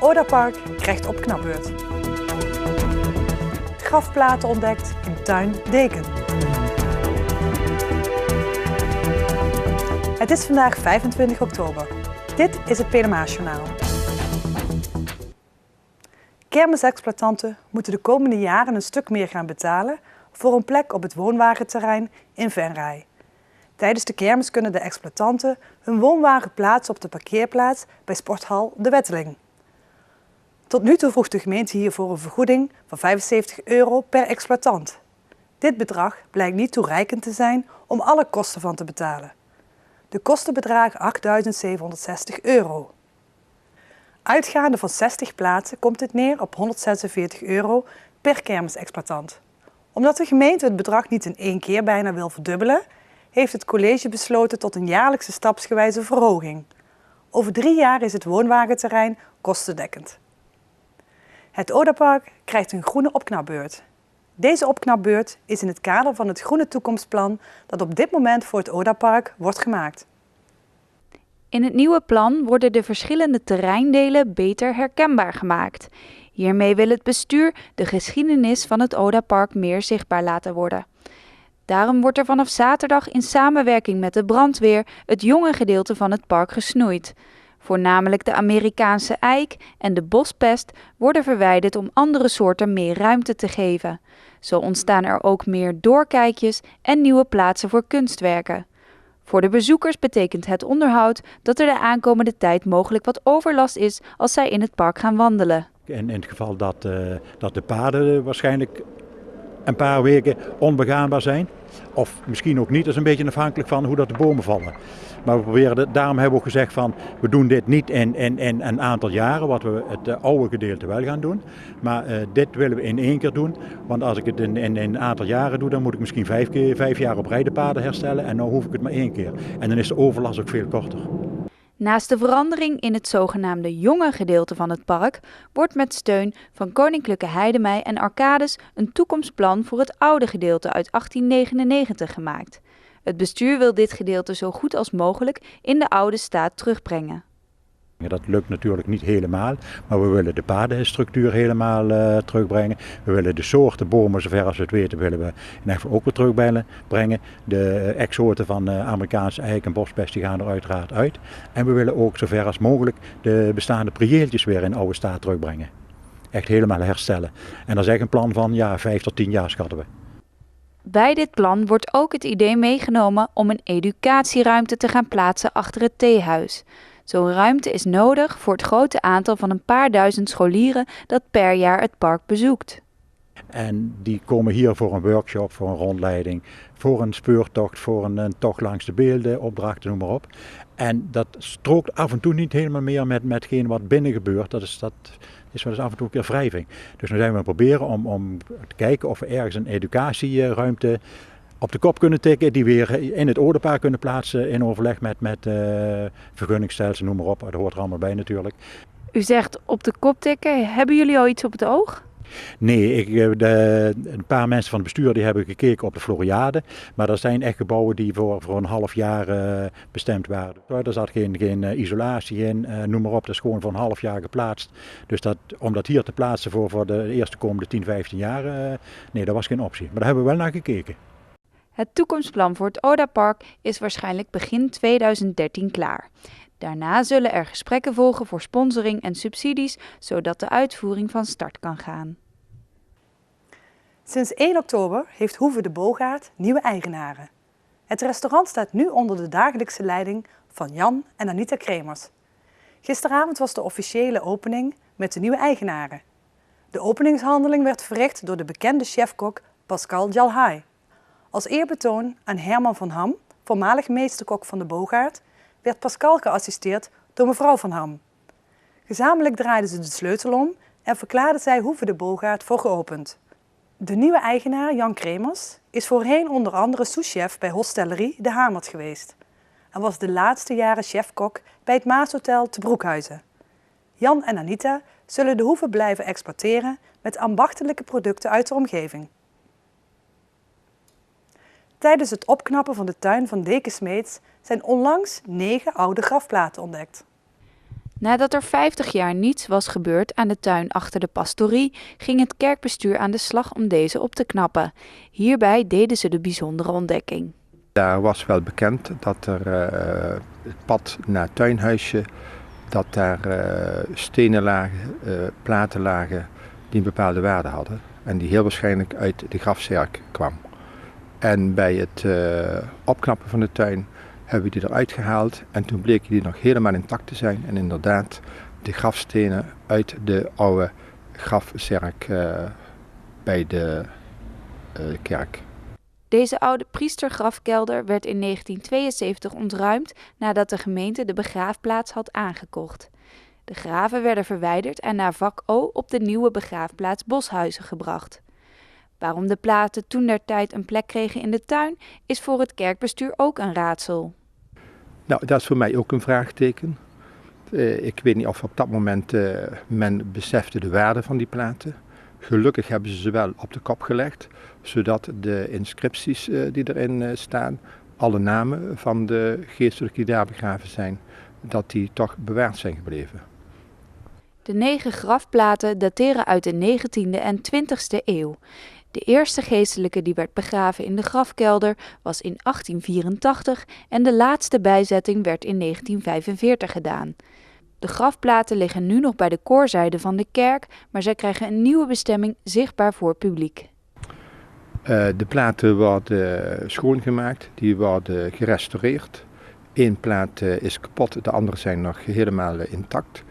Odapark krijgt opknapbeurt. Grafplaten ontdekt in tuin Deken. Het is vandaag 25 oktober. Dit is het PNMA-journaal. Kermisexploitanten moeten de komende jaren een stuk meer gaan betalen voor een plek op het woonwagenterrein in Venray. Tijdens de kermis kunnen de exploitanten hun woonwagen plaatsen op de parkeerplaats bij sporthal De Wetteling. Tot nu toe vroeg de gemeente hiervoor een vergoeding van €75 per exploitant. Dit bedrag blijkt niet toereikend te zijn om alle kosten van te betalen. De kosten bedragen €8.760. Uitgaande van 60 plaatsen komt dit neer op €146 per kermisexploitant. Omdat de gemeente het bedrag niet in één keer bijna wil verdubbelen, heeft het college besloten tot een jaarlijkse stapsgewijze verhoging. Over 3 jaar is het woonwagenterrein kostendekkend. Het Odapark krijgt een groene opknapbeurt. Deze opknapbeurt is in het kader van het Groene Toekomstplan dat op dit moment voor het Odapark wordt gemaakt. In het nieuwe plan worden de verschillende terreindelen beter herkenbaar gemaakt. Hiermee wil het bestuur de geschiedenis van het Odapark meer zichtbaar laten worden. Daarom wordt er vanaf zaterdag in samenwerking met de brandweer het jonge gedeelte van het park gesnoeid. Voornamelijk de Amerikaanse eik en de bospest worden verwijderd om andere soorten meer ruimte te geven. Zo ontstaan er ook meer doorkijkjes en nieuwe plaatsen voor kunstwerken. Voor de bezoekers betekent het onderhoud dat er de aankomende tijd mogelijk wat overlast is als zij in het park gaan wandelen. In het geval dat de paden waarschijnlijk een paar weken onbegaanbaar zijn. Of misschien ook niet, dat is een beetje afhankelijk van hoe dat de bomen vallen. Maar daarom hebben we ook gezegd van, we doen dit niet in een aantal jaren, wat we het oude gedeelte wel gaan doen. Maar dit willen we in 1 keer doen, want als ik het in een aantal jaren doe, dan moet ik misschien 5 jaar op rij de paden herstellen en nu hoef ik het maar 1 keer. En dan is de overlast ook veel korter. Naast de verandering in het zogenaamde jonge gedeelte van het park wordt met steun van Koninklijke Heidemij en Arcades een toekomstplan voor het oude gedeelte uit 1899 gemaakt. Het bestuur wil dit gedeelte zo goed als mogelijk in de oude staat terugbrengen. Dat lukt natuurlijk niet helemaal, maar we willen de padenstructuur helemaal terugbrengen. We willen de soorten bomen, zover als we het weten, willen we in ieder geval ook weer terugbrengen. De exoten van Amerikaanse eik en bospest die gaan er uiteraard uit. En we willen ook zover als mogelijk de bestaande prieeltjes weer in oude staat terugbrengen. Echt helemaal herstellen. En dat is echt een plan van 5 tot 10 jaar schatten we. Bij dit plan wordt ook het idee meegenomen om een educatieruimte te gaan plaatsen achter het theehuis. Zo'n ruimte is nodig voor het grote aantal van een paar duizend scholieren dat per jaar het park bezoekt. En die komen hier voor een workshop, voor een rondleiding, voor een speurtocht, voor een tocht langs de beelden, opdrachten, noem maar op. En dat strookt af en toe niet helemaal meer met hetgeen wat binnen gebeurt. Dat is wel eens af en toe een keer wrijving. Dus nu zijn we aan het proberen om te kijken of we ergens een educatieruimte op de kop kunnen tikken, die weer in het Odapark kunnen plaatsen in overleg met vergunningsstelsel, noem maar op. Dat hoort er allemaal bij natuurlijk. U zegt op de kop tikken. Hebben jullie al iets op het oog? Nee, een paar mensen van het bestuur die hebben gekeken op de Floriade. Maar dat zijn echt gebouwen die voor een half jaar bestemd waren. Er zat geen isolatie in, noem maar op. Dat is gewoon voor een half jaar geplaatst. Dus om dat hier te plaatsen voor de eerste komende 10, 15 jaar, nee, dat was geen optie. Maar daar hebben we wel naar gekeken. Het toekomstplan voor het Odapark is waarschijnlijk begin 2013 klaar. Daarna zullen er gesprekken volgen voor sponsoring en subsidies, zodat de uitvoering van start kan gaan. Sinds 1 oktober heeft Hoeve de Boogaard nieuwe eigenaren. Het restaurant staat nu onder de dagelijkse leiding van Jan en Anita Kremers. Gisteravond was de officiële opening met de nieuwe eigenaren. De openingshandeling werd verricht door de bekende chefkok Pascal Jalhai. Als eerbetoon aan Herman van Ham, voormalig meesterkok van de Boogaard, werd Pascal geassisteerd door mevrouw van Ham. Gezamenlijk draaiden ze de sleutel om en verklaarden zij Hoeve de Boogaard voor geopend. De nieuwe eigenaar, Jan Kremers, is voorheen onder andere souschef bij Hostellerie De Hamert geweest en was de laatste jaren chefkok bij het Maashotel te Broekhuizen. Jan en Anita zullen de Hoeve blijven exploiteren met ambachtelijke producten uit de omgeving. Tijdens het opknappen van de tuin van Deken Smeets zijn onlangs 9 oude grafplaten ontdekt. Nadat er 50 jaar niets was gebeurd aan de tuin achter de pastorie, ging het kerkbestuur aan de slag om deze op te knappen. Hierbij deden ze de bijzondere ontdekking. Daar was wel bekend dat er het pad naar het tuinhuisje, dat daar stenen lagen, platen lagen die een bepaalde waarde hadden. En die heel waarschijnlijk uit de grafzerk kwam. En bij het opknappen van de tuin hebben we die eruit gehaald en toen bleken die nog helemaal intact te zijn. En inderdaad de grafstenen uit de oude grafzerk bij de kerk. Deze oude priestergrafkelder werd in 1972 ontruimd nadat de gemeente de begraafplaats had aangekocht. De graven werden verwijderd en naar vak O op de nieuwe begraafplaats Boshuizen gebracht. Waarom de platen toentertijd een plek kregen in de tuin, is voor het kerkbestuur ook een raadsel. Nou, dat is voor mij ook een vraagteken. Ik weet niet of op dat moment men besefte de waarde van die platen. Gelukkig hebben ze wel op de kop gelegd, zodat de inscripties die erin staan, alle namen van de geestelijken die daar begraven zijn, dat die toch bewaard zijn gebleven. De 9 grafplaten dateren uit de 19e en 20e eeuw. De eerste geestelijke die werd begraven in de grafkelder was in 1884 en de laatste bijzetting werd in 1945 gedaan. De grafplaten liggen nu nog bij de koorzijde van de kerk, maar zij krijgen een nieuwe bestemming zichtbaar voor publiek. De platen worden schoongemaakt, die worden gerestaureerd. Eén plaat is kapot, de andere zijn nog helemaal intact.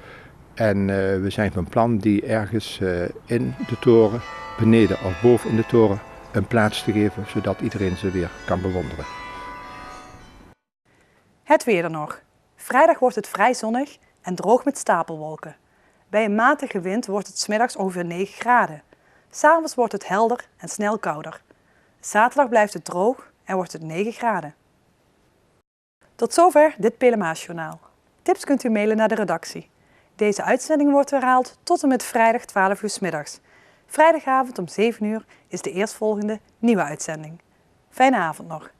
En we zijn van plan die ergens in de toren, beneden of boven in de toren, een plaats te geven, zodat iedereen ze weer kan bewonderen. Het weer dan nog. Vrijdag wordt het vrij zonnig en droog met stapelwolken. Bij een matige wind wordt het 's middags ongeveer 9 graden. 'S Avonds wordt het helder en snel kouder. Zaterdag blijft het droog en wordt het 9 graden. Tot zover dit Pelemaasjournaal. Tips kunt u mailen naar de redactie. Deze uitzending wordt herhaald tot en met vrijdag 12 uur 's middags. Vrijdagavond om 7 uur is de eerstvolgende nieuwe uitzending. Fijne avond nog.